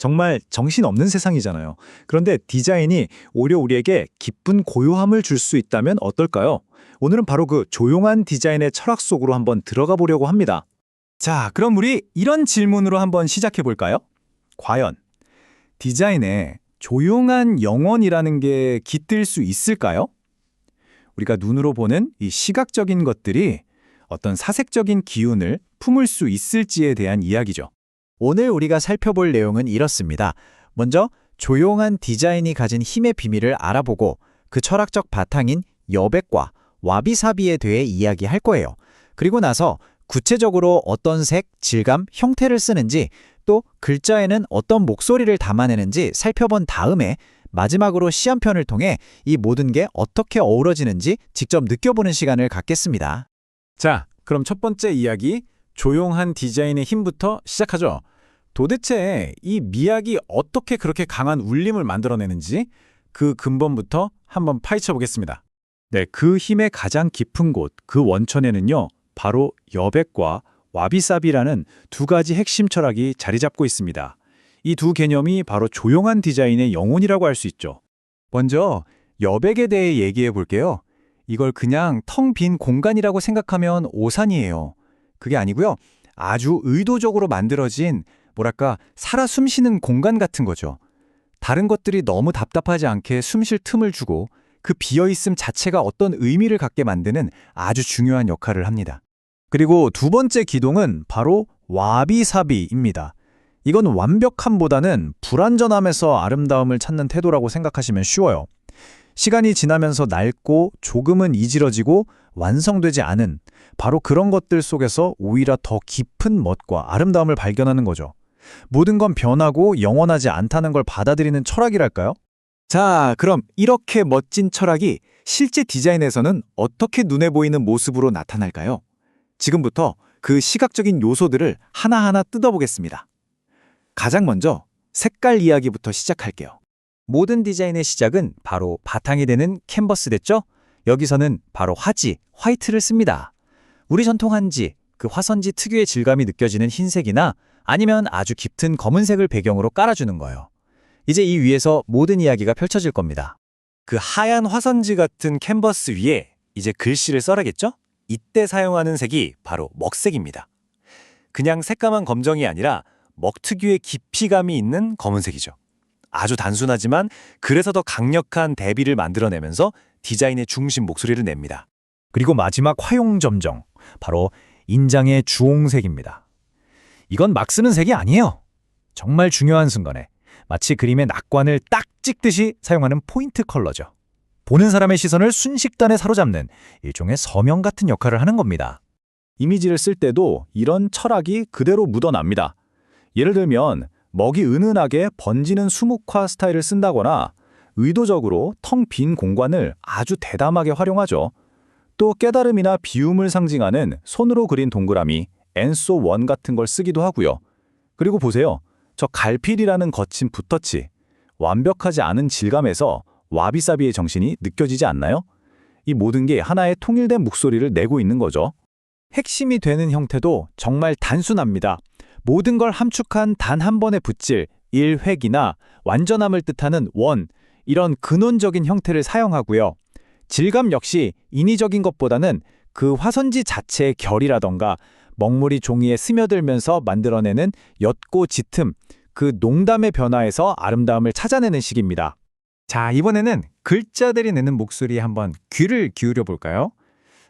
정말 정신없는 세상이잖아요. 그런데 디자인이 오히려 우리에게 기쁜 고요함을 줄 수 있다면 어떨까요? 오늘은 바로 그 조용한 디자인의 철학 속으로 한번 들어가 보려고 합니다. 자, 그럼 우리 이런 질문으로 한번 시작해 볼까요? 과연 디자인에 조용한 영혼이라는 게 깃들 수 있을까요? 우리가 눈으로 보는 이 시각적인 것들이 어떤 사색적인 기운을 품을 수 있을지에 대한 이야기죠. 오늘 우리가 살펴볼 내용은 이렇습니다. 먼저 조용한 디자인이 가진 힘의 비밀을 알아보고 그 철학적 바탕인 여백과 와비사비에 대해 이야기할 거예요. 그리고 나서 구체적으로 어떤 색, 질감, 형태를 쓰는지 또 글자에는 어떤 목소리를 담아내는지 살펴본 다음에 마지막으로 시 한 편을 통해 이 모든 게 어떻게 어우러지는지 직접 느껴보는 시간을 갖겠습니다. 자, 그럼 첫 번째 이야기, 조용한 디자인의 힘부터 시작하죠. 도대체 이 미학이 어떻게 그렇게 강한 울림을 만들어내는지 그 근본부터 한번 파헤쳐 보겠습니다. 네, 그 힘의 가장 깊은 곳, 그 원천에는요, 바로 여백과 와비사비라는 두 가지 핵심 철학이 자리 잡고 있습니다. 이 두 개념이 바로 조용한 디자인의 영혼이라고 할 수 있죠. 먼저 여백에 대해 얘기해 볼게요. 이걸 그냥 텅 빈 공간이라고 생각하면 오산이에요. 그게 아니고요. 아주 의도적으로 만들어진 뭐랄까 살아 숨쉬는 공간 같은 거죠. 다른 것들이 너무 답답하지 않게 숨 쉴 틈을 주고 그 비어있음 자체가 어떤 의미를 갖게 만드는 아주 중요한 역할을 합니다. 그리고 두 번째 기동은 바로 와비사비입니다. 이건 완벽함보다는 불완전함에서 아름다움을 찾는 태도라고 생각하시면 쉬워요. 시간이 지나면서 낡고 조금은 이지러지고 완성되지 않은 바로 그런 것들 속에서 오히려 더 깊은 멋과 아름다움을 발견하는 거죠. 모든 건 변하고 영원하지 않다는 걸 받아들이는 철학이랄까요? 자, 그럼 이렇게 멋진 철학이 실제 디자인에서는 어떻게 눈에 보이는 모습으로 나타날까요? 지금부터 그 시각적인 요소들을 하나하나 뜯어보겠습니다. 가장 먼저 색깔 이야기부터 시작할게요. 모든 디자인의 시작은 바로 바탕이 되는 캔버스 됐죠? 여기서는 바로 화지, 화이트를 씁니다. 우리 전통 한지, 그 화선지 특유의 질감이 느껴지는 흰색이나 아니면 아주 짙은 검은색을 배경으로 깔아주는 거예요. 이제 이 위에서 모든 이야기가 펼쳐질 겁니다. 그 하얀 화선지 같은 캔버스 위에 이제 글씨를 써야겠죠? 이때 사용하는 색이 바로 먹색입니다. 그냥 새까만 검정이 아니라 먹 특유의 깊이감이 있는 검은색이죠. 아주 단순하지만 그래서 더 강력한 대비를 만들어내면서 디자인의 중심 목소리를 냅니다. 그리고 마지막 화용점정, 바로 인장의 주홍색입니다. 이건 막 쓰는 색이 아니에요. 정말 중요한 순간에 마치 그림의 낙관을 딱 찍듯이 사용하는 포인트 컬러죠. 보는 사람의 시선을 순식간에 사로잡는 일종의 서명 같은 역할을 하는 겁니다. 이미지를 쓸 때도 이런 철학이 그대로 묻어납니다. 예를 들면 먹이 은은하게 번지는 수묵화 스타일을 쓴다거나 의도적으로 텅 빈 공간을 아주 대담하게 활용하죠. 또 깨달음이나 비움을 상징하는 손으로 그린 동그라미, 앤소 원 같은 걸 쓰기도 하고요. 그리고 보세요. 저 갈필이라는 거친 붓터치, 완벽하지 않은 질감에서 와비사비의 정신이 느껴지지 않나요? 이 모든 게 하나의 통일된 목소리를 내고 있는 거죠. 핵심이 되는 형태도 정말 단순합니다. 모든 걸 함축한 단 한 번의 붓질, 일획이나 완전함을 뜻하는 원, 이런 근원적인 형태를 사용하고요. 질감 역시 인위적인 것보다는 그 화선지 자체의 결이라던가 먹물이 종이에 스며들면서 만들어내는 옅고 짙음, 그 농담의 변화에서 아름다움을 찾아내는 식입니다. 자, 이번에는 글자들이 내는 목소리에 한번 귀를 기울여 볼까요?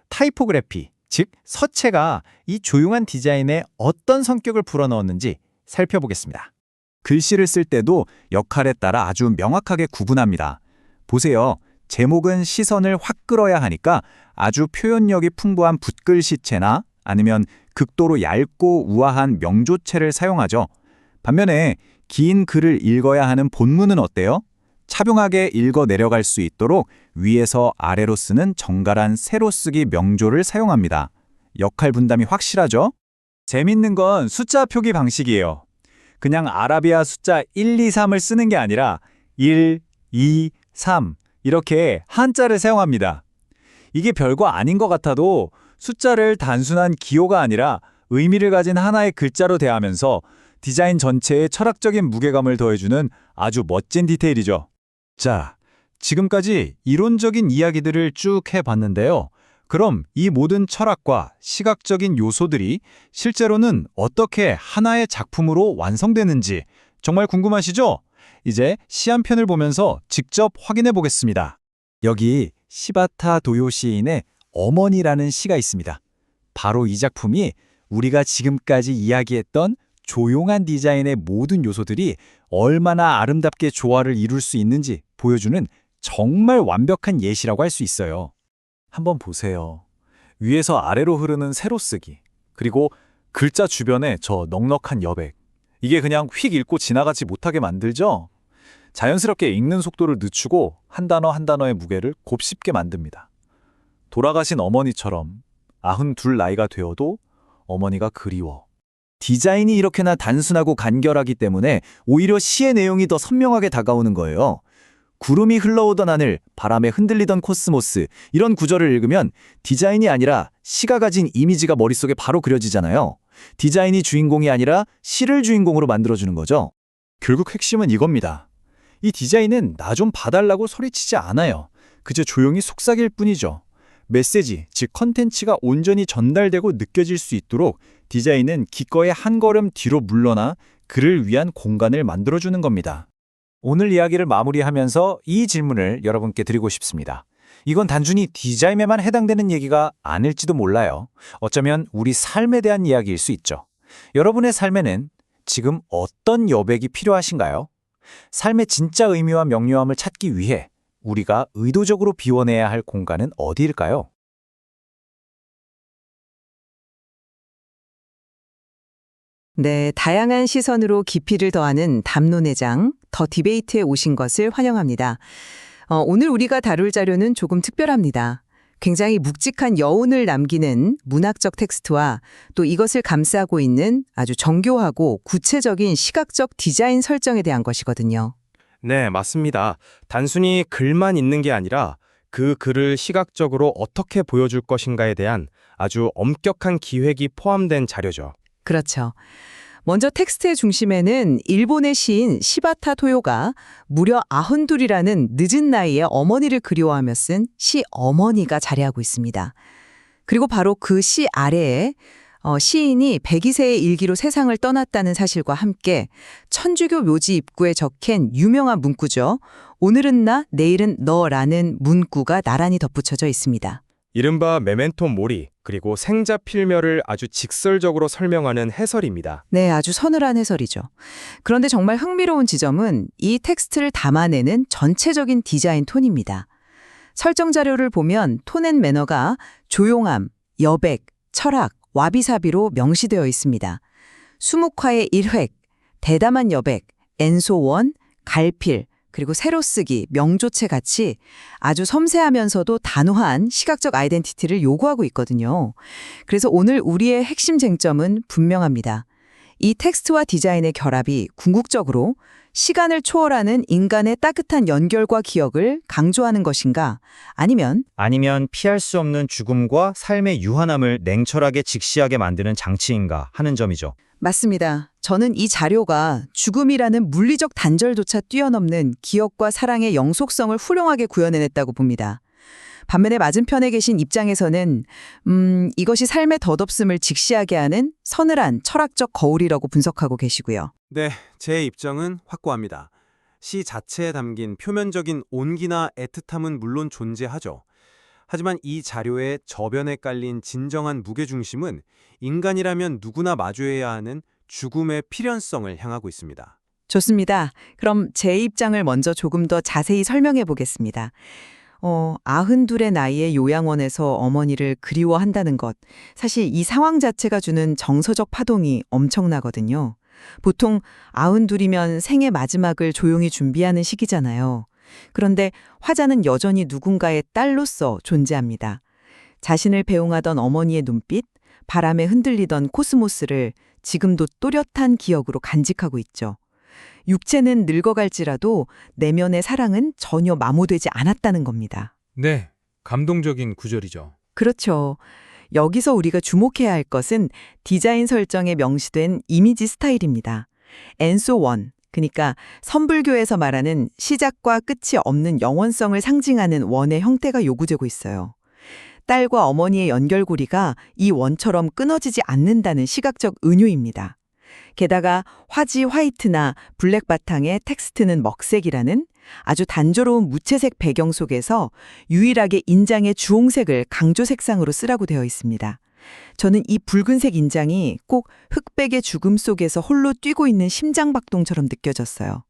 타이포그래피, 즉 서체가 이 조용한 디자인에 어떤 성격을 불어넣었는지 살펴보겠습니다. 글씨를 쓸 때도 역할에 따라 아주 명확하게 구분합니다. 보세요. 제목은 시선을 확 끌어야 하니까 아주 표현력이 풍부한 붓글씨체나 아니면 극도로 얇고 우아한 명조체를 사용하죠. 반면에 긴 글을 읽어야 하는 본문은 어때요? 차분하게 읽어 내려갈 수 있도록 위에서 아래로 쓰는 정갈한 세로 쓰기 명조를 사용합니다. 역할 분담이 확실하죠? 재밌는 건 숫자 표기 방식이에요. 그냥 아라비아 숫자 1, 2, 3을 쓰는 게 아니라 1, 2, 3 이렇게 한자를 사용합니다. 이게 별거 아닌 것 같아도 숫자를 단순한 기호가 아니라 의미를 가진 하나의 글자로 대하면서 디자인 전체에 철학적인 무게감을 더해주는 아주 멋진 디테일이죠. 자, 지금까지 이론적인 이야기들을 쭉 해봤는데요. 그럼 이 모든 철학과 시각적인 요소들이 실제로는 어떻게 하나의 작품으로 완성되는지 정말 궁금하시죠? 이제 시 한 편을 보면서 직접 확인해 보겠습니다. 여기 시바타 도요 시인의 어머니라는 시가 있습니다. 바로 이 작품이 우리가 지금까지 이야기했던 조용한 디자인의 모든 요소들이 얼마나 아름답게 조화를 이룰 수 있는지 보여주는 정말 완벽한 예시라고 할 수 있어요. 한번 보세요. 위에서 아래로 흐르는 세로쓰기, 그리고 글자 주변에 저 넉넉한 여백. 이게 그냥 휙 읽고 지나가지 못하게 만들죠? 자연스럽게 읽는 속도를 늦추고 한 단어 한 단어의 무게를 곱씹게 만듭니다. 돌아가신 어머니처럼 92 나이가 되어도 어머니가 그리워. 디자인이 이렇게나 단순하고 간결하기 때문에 오히려 시의 내용이 더 선명하게 다가오는 거예요. 구름이 흘러오던 하늘, 바람에 흔들리던 코스모스, 이런 구절을 읽으면 디자인이 아니라 시가 가진 이미지가 머릿속에 바로 그려지잖아요. 디자인이 주인공이 아니라 시를 주인공으로 만들어주는 거죠. 결국 핵심은 이겁니다. 이 디자인은 나 좀 봐달라고 소리치지 않아요. 그저 조용히 속삭일 뿐이죠. 메시지, 즉 컨텐츠가 온전히 전달되고 느껴질 수 있도록 디자인은 기꺼이 한 걸음 뒤로 물러나 그를 위한 공간을 만들어주는 겁니다. 오늘 이야기를 마무리하면서 이 질문을 여러분께 드리고 싶습니다. 이건 단순히 디자인에만 해당되는 얘기가 아닐지도 몰라요. 어쩌면 우리 삶에 대한 이야기일 수 있죠. 여러분의 삶에는 지금 어떤 여백이 필요하신가요? 삶의 진짜 의미와 명료함을 찾기 위해 우리가 의도적으로 비워내야 할 공간은 어디일까요? 네, 다양한 시선으로 깊이를 더하는 담론의 장, 더 디베이트에 오신 것을 환영합니다. 오늘 우리가 다룰 자료는 조금 특별합니다. 굉장히 묵직한 여운을 남기는 문학적 텍스트와 또 이것을 감싸고 있는 아주 정교하고 구체적인 시각적 디자인 설정에 대한 것이거든요. 네, 맞습니다. 단순히 글만 있는 게 아니라 그 글을 시각적으로 어떻게 보여줄 것인가에 대한 아주 엄격한 기획이 포함된 자료죠. 그렇죠. 먼저 텍스트의 중심에는 일본의 시인 시바타 토요가 무려 92이라는 늦은 나이에 어머니를 그리워하며 쓴 시 어머니가 자리하고 있습니다. 그리고 바로 그 시 아래에 시인이 102세의 일기로 세상을 떠났다는 사실과 함께 천주교 묘지 입구에 적힌 유명한 문구죠. 오늘은 나, 내일은 너라는 문구가 나란히 덧붙여져 있습니다. 이른바 메멘토 모리, 그리고 생자 필멸을 아주 직설적으로 설명하는 해설입니다. 네, 아주 서늘한 해설이죠. 그런데 정말 흥미로운 지점은 이 텍스트를 담아내는 전체적인 디자인 톤입니다. 설정 자료를 보면 톤 앤 매너가 조용함, 여백, 철학, 와비사비로 명시되어 있습니다. 수묵화의 일획, 대담한 여백, 엔소원, 갈필, 그리고 세로쓰기, 명조체 같이 아주 섬세하면서도 단호한 시각적 아이덴티티를 요구하고 있거든요. 그래서 오늘 우리의 핵심 쟁점은 분명합니다. 이 텍스트와 디자인의 결합이 궁극적으로 시간을 초월하는 인간의 따뜻한 연결과 기억을 강조하는 것인가, 아니면 피할 수 없는 죽음과 삶의 유한함을 냉철하게 직시하게 만드는 장치인가 하는 점이죠. 맞습니다. 저는 이 자료가 죽음이라는 물리적 단절조차 뛰어넘는 기억과 사랑의 영속성을 훌륭하게 구현해냈다고 봅니다. 반면에 맞은편에 계신 입장에서는 이것이 삶의 덧없음을 직시하게 하는 서늘한 철학적 거울이라고 분석하고 계시고요. 네, 제 입장은 확고합니다. 시 자체에 담긴 표면적인 온기나 애틋함은 물론 존재하죠. 하지만 이 자료의 저변에 깔린 진정한 무게중심은 인간이라면 누구나 마주해야 하는 죽음의 필연성을 향하고 있습니다. 좋습니다. 그럼 제 입장을 먼저 조금 더 자세히 설명해 보겠습니다. 92의 나이에 요양원에서 어머니를 그리워한다는 것. 사실 이 상황 자체가 주는 정서적 파동이 엄청나거든요. 보통 92이면 생의 마지막을 조용히 준비하는 시기잖아요. 그런데 화자는 여전히 누군가의 딸로서 존재합니다. 자신을 배웅하던 어머니의 눈빛, 바람에 흔들리던 코스모스를 지금도 또렷한 기억으로 간직하고 있죠. 육체는 늙어갈지라도 내면의 사랑은 전혀 마모되지 않았다는 겁니다. 네, 감동적인 구절이죠. 그렇죠. 여기서 우리가 주목해야 할 것은 디자인 설정에 명시된 이미지 스타일입니다. 엔소 원, 그러니까 선불교에서 말하는 시작과 끝이 없는 영원성을 상징하는 원의 형태가 요구되고 있어요. 딸과 어머니의 연결고리가 이 원처럼 끊어지지 않는다는 시각적 은유입니다. 게다가 화지 화이트나 블랙 바탕의 텍스트는 먹색이라는 아주 단조로운 무채색 배경 속에서 유일하게 인장의 주홍색을 강조 색상으로 쓰라고 되어 있습니다. 저는 이 붉은색 인장이 꼭 흑백의 죽음 속에서 홀로 뛰고 있는 심장박동처럼 느껴졌어요.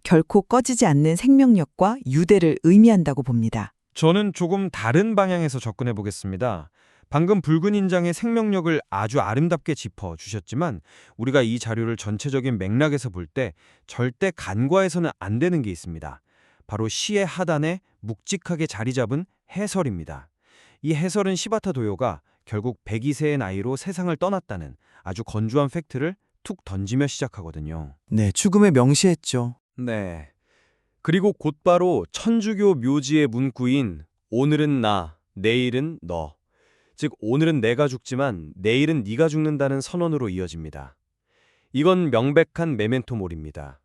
결코 꺼지지 않는 생명력과 유대를 의미한다고 봅니다. 저는 조금 다른 방향에서 접근해 보겠습니다. 방금 붉은 인장의 생명력을 아주 아름답게 짚어주셨지만 우리가 이 자료를 전체적인 맥락에서 볼 때 절대 간과해서는 안 되는 게 있습니다. 바로 시의 하단에 묵직하게 자리 잡은 해설입니다. 이 해설은 시바타 도요가 결국 102세의 나이로 세상을 떠났다는 아주 건조한 팩트를 툭 던지며 시작하거든요. 네, 죽음에 명시했죠. 네. 그리고 곧바로 천주교 묘지의 문구인 오늘은 나, 내일은 너. 즉 오늘은 내가 죽지만 내일은 네가 죽는다는 선언으로 이어집니다. 이건 명백한 메멘토몰입니다.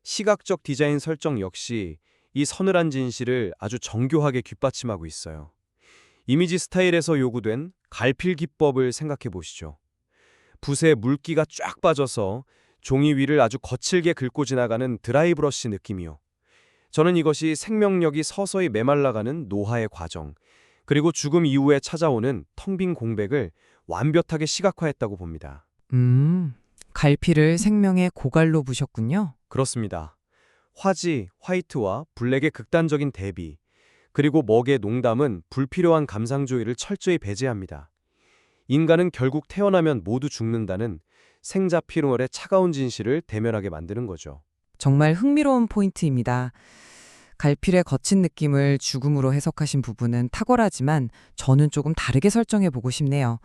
시각적 디자인 설정 역시 이 서늘한 진실을 아주 정교하게 뒷받침하고 있어요. 이미지 스타일에서 요구된 갈필 기법을 생각해 보시죠. 붓에 물기가 쫙 빠져서 종이 위를 아주 거칠게 긁고 지나가는 드라이브러쉬 느낌이요. 저는 이것이 생명력이 서서히 메말라가는 노화의 과정, 그리고 죽음 이후에 찾아오는 텅 빈 공백을 완벽하게 시각화했다고 봅니다. 갈피를 생명의 고갈로 부셨군요. 그렇습니다. 화지, 화이트와 블랙의 극단적인 대비, 그리고 먹의 농담은 불필요한 감상조이를 철저히 배제합니다. 인간은 결국 태어나면 모두 죽는다는 생자 피로월의 차가운 진실을 대면하게 만드는 거죠. 정말 흥미로운 포인트입니다. 갈필의 거친 느낌을 죽음으로 해석하신 부분은 탁월하지만 저는 조금 다르게 설정해 보고 싶네요.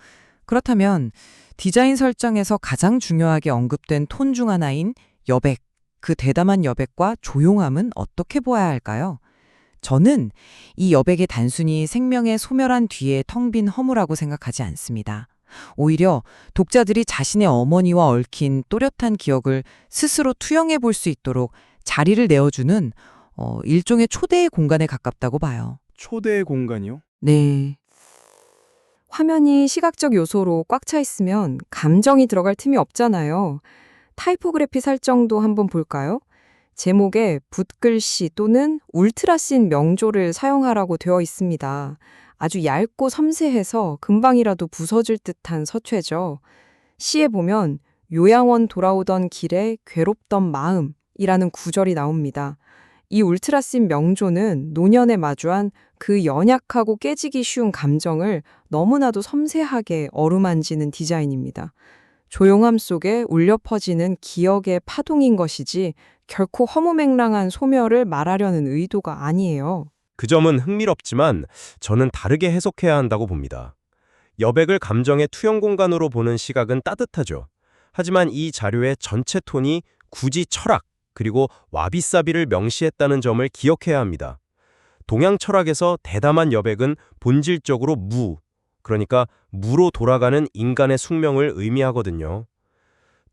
그렇다면 디자인 설정에서 가장 중요하게 언급된 톤 중 하나인 여백, 그 대담한 여백과 조용함은 어떻게 보아야 할까요? 저는 이 여백이 단순히 생명의 소멸한 뒤에 텅 빈 허무라고 생각하지 않습니다. 오히려 독자들이 자신의 어머니와 얽힌 또렷한 기억을 스스로 투영해 볼 수 있도록 자리를 내어주는 일종의 초대의 공간에 가깝다고 봐요. 초대의 공간이요? 네. 화면이 시각적 요소로 꽉 차 있으면 감정이 들어갈 틈이 없잖아요. 타이포그래피 설정도 한번 볼까요? 제목에 붓글씨 또는 울트라씬 명조를 사용하라고 되어 있습니다. 아주 얇고 섬세해서 금방이라도 부서질 듯한 서체죠. 시에 보면 요양원 돌아오던 길에 괴롭던 마음이라는 구절이 나옵니다. 이 울트라씬 명조는 노년에 마주한 그 연약하고 깨지기 쉬운 감정을 너무나도 섬세하게 어루만지는 디자인입니다. 조용함 속에 울려 퍼지는 기억의 파동인 것이지 결코 허무맹랑한 소멸을 말하려는 의도가 아니에요. 그 점은 흥미롭지만 저는 다르게 해석해야 한다고 봅니다. 여백을 감정의 투영 공간으로 보는 시각은 따뜻하죠. 하지만 이 자료의 전체 톤이 굳이 철학, 그리고 와비사비를 명시했다는 점을 기억해야 합니다. 동양 철학에서 대담한 여백은 본질적으로 그러니까 무로 돌아가는 인간의 숙명을 의미하거든요.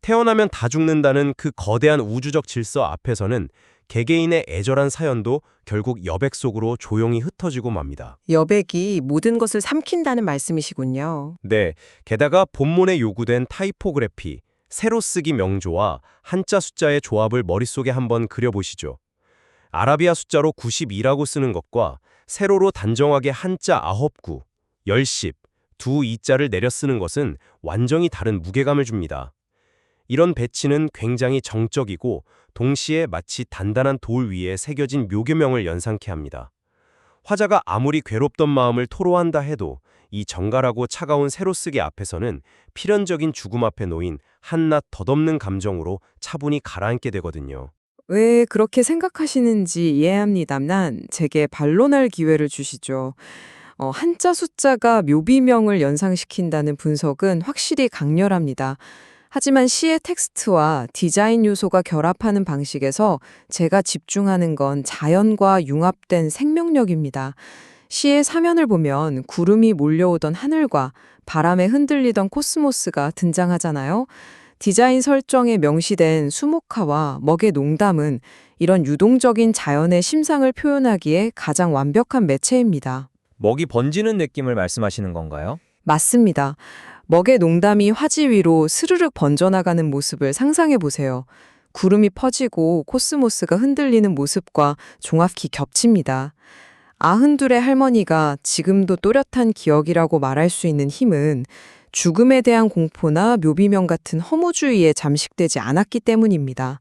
태어나면 다 죽는다는 그 거대한 우주적 질서 앞에서는 개개인의 애절한 사연도 결국 여백 속으로 조용히 흩어지고 맙니다. 여백이 모든 것을 삼킨다는 말씀이시군요. 네, 게다가 본문에 요구된 타이포그래피, 세로 쓰기 명조와 한자 숫자의 조합을 머릿속에 한번 그려보시죠. 아라비아 숫자로 92라고 쓰는 것과 세로로 단정하게 한자 9구, 10십, 두 이자를 내려 쓰는 것은 완전히 다른 무게감을 줍니다. 이런 배치는 굉장히 정적이고 동시에 마치 단단한 돌 위에 새겨진 묘교명을 연상케 합니다. 화자가 아무리 괴롭던 마음을 토로한다 해도 이 정갈하고 차가운 세로쓰기 앞에서는 필연적인 죽음 앞에 놓인 한낱 덧없는 감정으로 차분히 가라앉게 되거든요. 왜 그렇게 생각하시는지 이해합니다만 제게 반론할 기회를 주시죠. 한자 숫자가 묘비명을 연상시킨다는 분석은 확실히 강렬합니다. 하지만 시의 텍스트와 디자인 요소가 결합하는 방식에서 제가 집중하는 건 자연과 융합된 생명력입니다. 시의 사면을 보면 구름이 몰려오던 하늘과 바람에 흔들리던 코스모스가 등장하잖아요. 디자인 설정에 명시된 수목화와 먹의 농담은 이런 유동적인 자연의 심상을 표현하기에 가장 완벽한 매체입니다. 먹이 번지는 느낌을 말씀하시는 건가요? 맞습니다. 먹의 농담이 화지 위로 스르륵 번져나가는 모습을 상상해 보세요. 구름이 퍼지고 코스모스가 흔들리는 모습과 종합히 겹칩니다. 92의 할머니가 지금도 또렷한 기억이라고 말할 수 있는 힘은 죽음에 대한 공포나 묘비명 같은 허무주의에 잠식되지 않았기 때문입니다.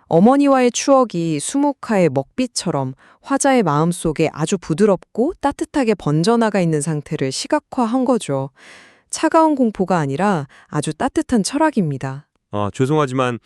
어머니와의 추억이 수목화의 먹빛처럼 화자의 마음속에 아주 부드럽고 따뜻하게 번져나가 있는 상태를 시각화한 거죠. 차가운 공포가 아니라 아주 따뜻한 철학입니다. 죄송하지만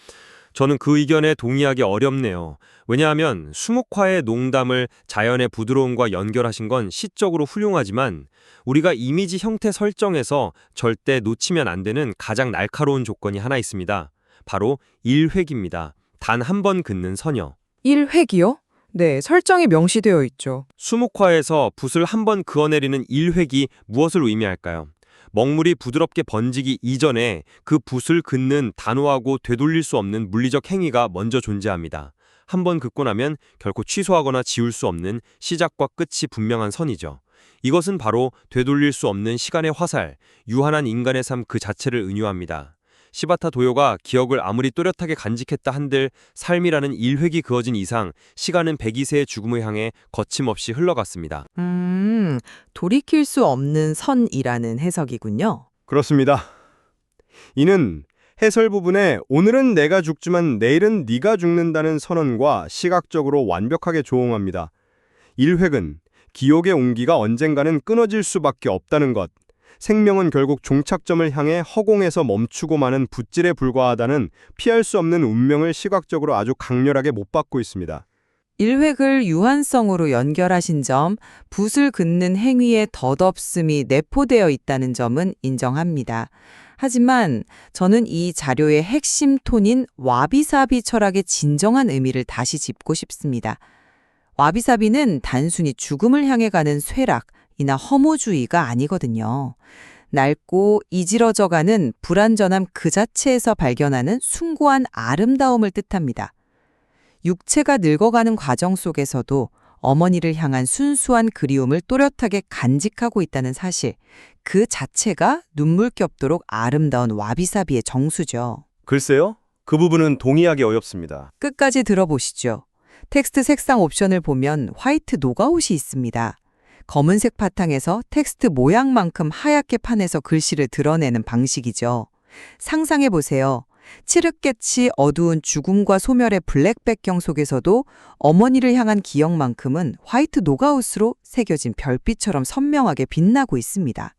저는 그 의견에 동의하기 어렵네요. 왜냐하면 수목화의 농담을 자연의 부드러움과 연결하신 건 시적으로 훌륭하지만 우리가 이미지 형태 설정에서 절대 놓치면 안 되는 가장 날카로운 조건이 하나 있습니다. 바로 일획입니다. 단 한 번 긋는 선여. 1획이요? 네, 설정이 명시되어 있죠. 수목화에서 붓을 한 번 그어내리는 일획이 무엇을 의미할까요? 먹물이 부드럽게 번지기 이전에 그 붓을 긋는 단호하고 되돌릴 수 없는 물리적 행위가 먼저 존재합니다. 한 번 긋고 나면 결코 취소하거나 지울 수 없는 시작과 끝이 분명한 선이죠. 이것은 바로 되돌릴 수 없는 시간의 화살, 유한한 인간의 삶 그 자체를 은유합니다. 시바타 도요가 기억을 아무리 또렷하게 간직했다 한들 삶이라는 일획이 그어진 이상 시간은 102세의 죽음을 향해 거침없이 흘러갔습니다. 돌이킬 수 없는 선이라는 해석이군요. 그렇습니다. 이는 해설 부분에 오늘은 내가 죽지만 내일은 네가 죽는다는 선언과 시각적으로 완벽하게 조응합니다. 일획은 기억의 온기가 언젠가는 끊어질 수밖에 없다는 것, 생명은 결국 종착점을 향해 허공에서 멈추고 마는 붓질에 불과하다는 피할 수 없는 운명을 시각적으로 아주 강렬하게 못 박고 있습니다. 일획을 유한성으로 연결하신 점, 붓을 긋는 행위의 덧없음이 내포되어 있다는 점은 인정합니다. 하지만 저는 이 자료의 핵심 톤인 와비사비 철학의 진정한 의미를 다시 짚고 싶습니다. 와비사비는 단순히 죽음을 향해 가는 쇠락이나 허무주의가 아니거든요. 낡고 이지러져가는 불완전함 그 자체에서 발견하는 숭고한 아름다움을 뜻합니다. 육체가 늙어가는 과정 속에서도 어머니를 향한 순수한 그리움을 또렷하게 간직하고 있다는 사실, 그 자체가 눈물겹도록 아름다운 와비사비의 정수죠. 글쎄요, 그 부분은 동의하기 어렵습니다. 끝까지 들어보시죠. 텍스트 색상 옵션을 보면 화이트 노가웃이 있습니다. 검은색 바탕에서 텍스트 모양만큼 하얗게 판에서 글씨를 드러내는 방식이죠. 상상해보세요. 칠흑빛이 어두운 죽음과 소멸의 블랙 배경 속에서도 어머니를 향한 기억만큼은 화이트 노가웃으로 새겨진 별빛처럼 선명하게 빛나고 있습니다.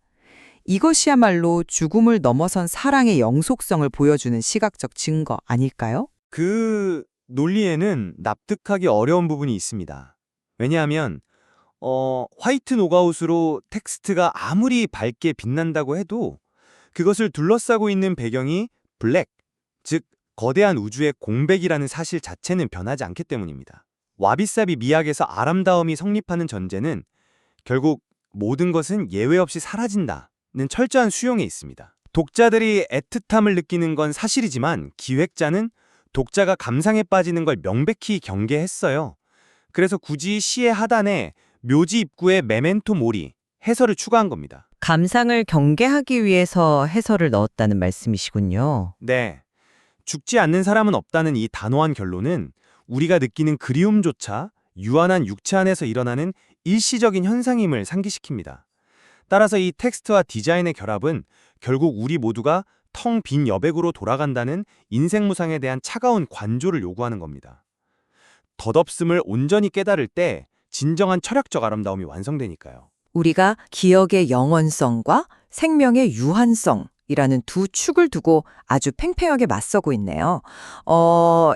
이것이야말로 죽음을 넘어선 사랑의 영속성을 보여주는 시각적 증거 아닐까요? 그 논리에는 납득하기 어려운 부분이 있습니다. 왜냐하면 화이트 노가웃으로 텍스트가 아무리 밝게 빛난다고 해도 그것을 둘러싸고 있는 배경이 블랙, 즉 거대한 우주의 공백이라는 사실 자체는 변하지 않기 때문입니다. 와비사비 미학에서 아름다움이 성립하는 전제는 결국 모든 것은 예외 없이 사라진다는 철저한 수용에 있습니다. 독자들이 애틋함을 느끼는 건 사실이지만 기획자는 독자가 감상에 빠지는 걸 명백히 경계했어요. 그래서 굳이 시의 하단에 묘지 입구에 메멘토 모리, 해설을 추가한 겁니다. 감상을 경계하기 위해서 해설을 넣었다는 말씀이시군요. 네. 죽지 않는 사람은 없다는 이 단호한 결론은 우리가 느끼는 그리움조차 유한한 육체 안에서 일어나는 일시적인 현상임을 상기시킵니다. 따라서 이 텍스트와 디자인의 결합은 결국 우리 모두가 텅 빈 여백으로 돌아간다는 인생무상에 대한 차가운 관조를 요구하는 겁니다. 덧없음을 온전히 깨달을 때 진정한 철학적 아름다움이 완성되니까요. 우리가 기억의 영원성과 생명의 유한성이라는 두 축을 두고 아주 팽팽하게 맞서고 있네요.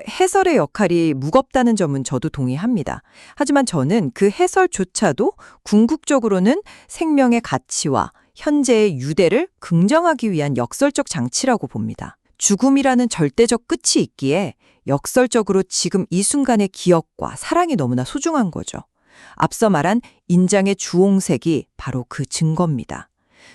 해설의 역할이 무겁다는 점은 저도 동의합니다. 하지만 저는 그 해설조차도 궁극적으로는 생명의 가치와 현재의 유대를 긍정하기 위한 역설적 장치라고 봅니다. 죽음이라는 절대적 끝이 있기에 역설적으로 지금 이 순간의 기억과 사랑이 너무나 소중한 거죠. 앞서 말한 인장의 주홍색이 바로 그 증거입니다.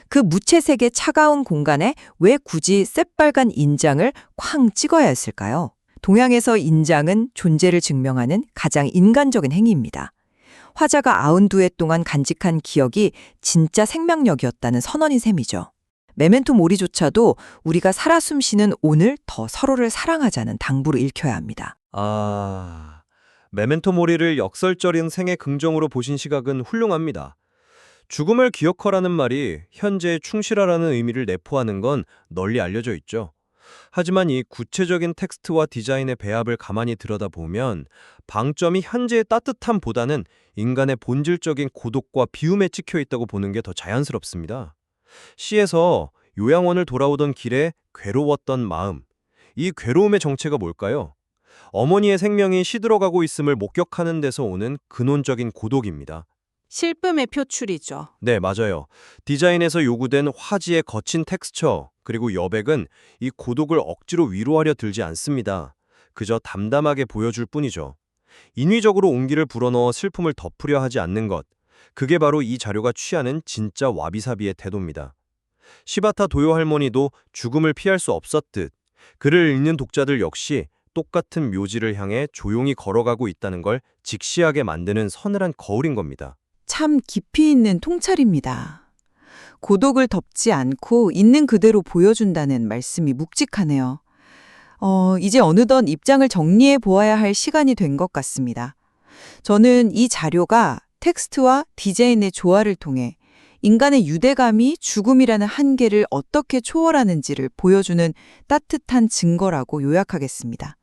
그 무채색의 차가운 공간에 왜 굳이 새빨간 인장을 쾅 찍어야 했을까요? 동양에서 인장은 존재를 증명하는 가장 인간적인 행위입니다. 화자가 92회 동안 간직한 기억이 진짜 생명력이었다는 선언인 셈이죠. 메멘토 모리조차도 우리가 살아 숨쉬는 오늘 더 서로를 사랑하자는 당부로 읽혀야 합니다. 메멘토 모리를 역설적인 생애 긍정으로 보신 시각은 훌륭합니다. 죽음을 기억하라는 말이 현재에 충실하라는 의미를 내포하는 건 널리 알려져 있죠. 하지만 이 구체적인 텍스트와 디자인의 배합을 가만히 들여다보면 방점이 현재의 따뜻함보다는 인간의 본질적인 고독과 비움에 찍혀 있다고 보는 게 더 자연스럽습니다. 시에서 요양원을 돌아오던 길에 괴로웠던 마음, 이 괴로움의 정체가 뭘까요? 어머니의 생명이 시들어가고 있음을 목격하는 데서 오는 근원적인 고독입니다. 실품의 표출이죠. 네, 맞아요. 디자인에서 요구된 화지의 거친 텍스처, 그리고 여백은 이 고독을 억지로 위로하려 들지 않습니다. 그저 담담하게 보여줄 뿐이죠. 인위적으로 온기를 불어넣어 슬픔을 덮으려 하지 않는 것, 그게 바로 이 자료가 취하는 진짜 와비사비의 태도입니다. 시바타 도요 할머니도 죽음을 피할 수 없었듯 글을 읽는 독자들 역시 똑같은 묘지를 향해 조용히 걸어가고 있다는 걸 직시하게 만드는 서늘한 거울인 겁니다. 참 깊이 있는 통찰입니다. 고독을 덮지 않고 있는 그대로 보여준다는 말씀이 묵직하네요. 이제 어느덧 입장을 정리해 보아야 할 시간이 된 것 같습니다. 저는 이 자료가 텍스트와 디자인의 조화를 통해 인간의 유대감이 죽음이라는 한계를 어떻게 초월하는지를 보여주는 따뜻한 증거라고 요약하겠습니다.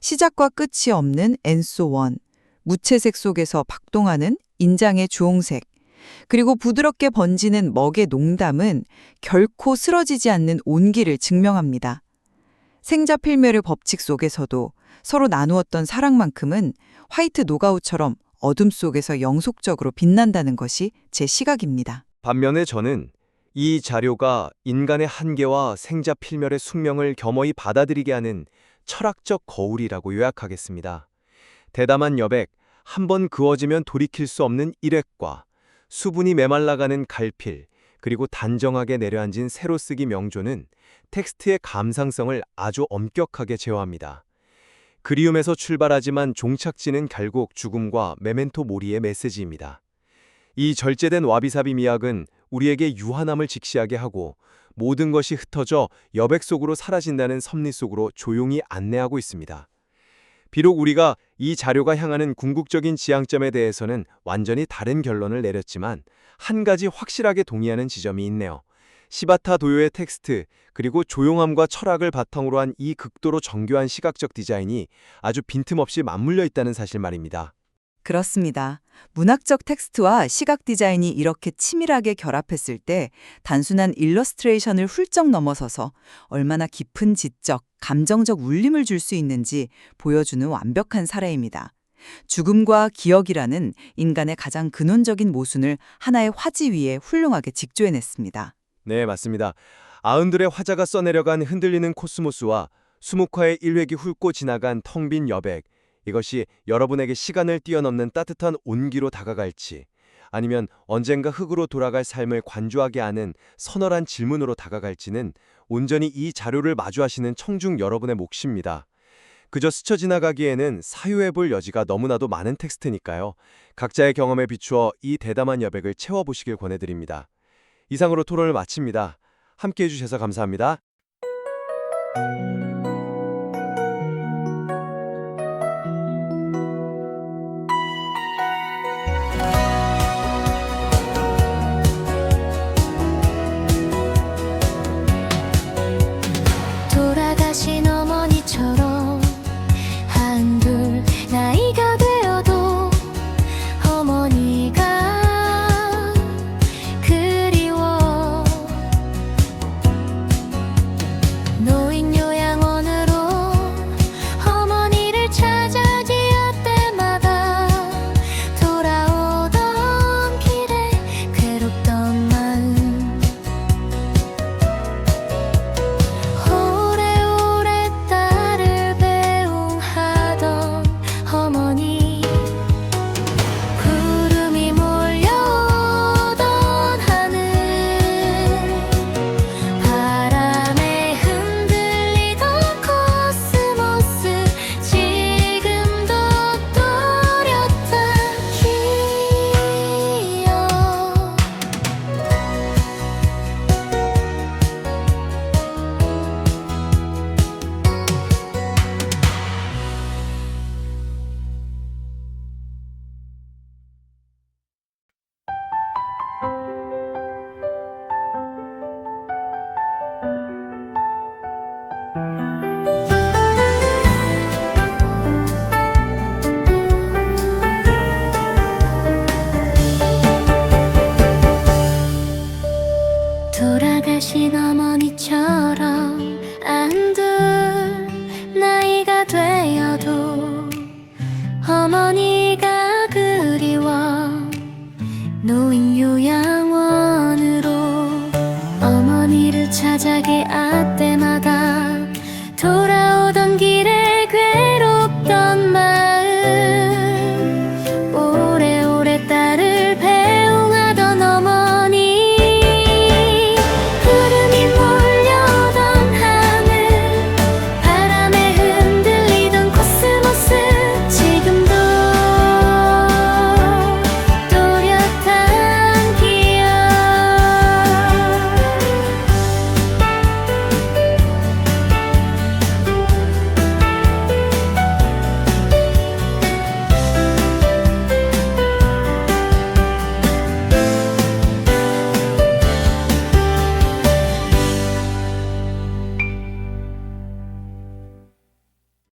시작과 끝이 없는 엔소1, 무채색 속에서 박동하는 인장의 주홍색, 그리고 부드럽게 번지는 먹의 농담은 결코 쓰러지지 않는 온기를 증명합니다. 생자필멸의 법칙 속에서도 서로 나누었던 사랑만큼은 화이트 노가우처럼 어둠 속에서 영속적으로 빛난다는 것이 제 시각입니다. 반면에 저는 이 자료가 인간의 한계와 생자필멸의 숙명을 겸허히 받아들이게 하는 철학적 거울이라고 요약하겠습니다. 대담한 여백, 한번 그어지면 돌이킬 수 없는 일획과 수분이 메말라가는 갈필, 그리고 단정하게 내려앉은 세로쓰기 명조는 텍스트의 감상성을 아주 엄격하게 제어합니다. 그리움에서 출발하지만 종착지는 결국 죽음과 메멘토 모리의 메시지입니다. 이 절제된 와비사비 미학은 우리에게 유한함을 직시하게 하고 모든 것이 흩어져 여백 속으로 사라진다는 섭리 속으로 조용히 안내하고 있습니다. 비록 우리가 이 자료가 향하는 궁극적인 지향점에 대해서는 완전히 다른 결론을 내렸지만 한 가지 확실하게 동의하는 지점이 있네요. 시바타 도요의 텍스트, 그리고 조용함과 철학을 바탕으로 한 이 극도로 정교한 시각적 디자인이 아주 빈틈없이 맞물려 있다는 사실 말입니다. 그렇습니다. 문학적 텍스트와 시각 디자인이 이렇게 치밀하게 결합했을 때 단순한 일러스트레이션을 훌쩍 넘어서서 얼마나 깊은 지적, 감정적 울림을 줄 수 있는지 보여주는 완벽한 사례입니다. 죽음과 기억이라는 인간의 가장 근원적인 모순을 하나의 화지 위에 훌륭하게 직조해냈습니다. 네, 맞습니다. 아흔들의 화자가 써내려간 흔들리는 코스모스와 수묵화의 일획이 훑고 지나간 텅 빈 여백, 이것이 여러분에게 시간을 뛰어넘는 따뜻한 온기로 다가갈지, 아니면 언젠가 흙으로 돌아갈 삶을 관조하게 하는 서늘한 질문으로 다가갈지는 온전히 이 자료를 마주하시는 청중 여러분의 몫입니다. 그저 스쳐 지나가기에는 사유해볼 여지가 너무나도 많은 텍스트니까요. 각자의 경험에 비추어 이 대담한 여백을 채워보시길 권해드립니다. 이상으로 토론을 마칩니다. 함께해 주셔서 감사합니다.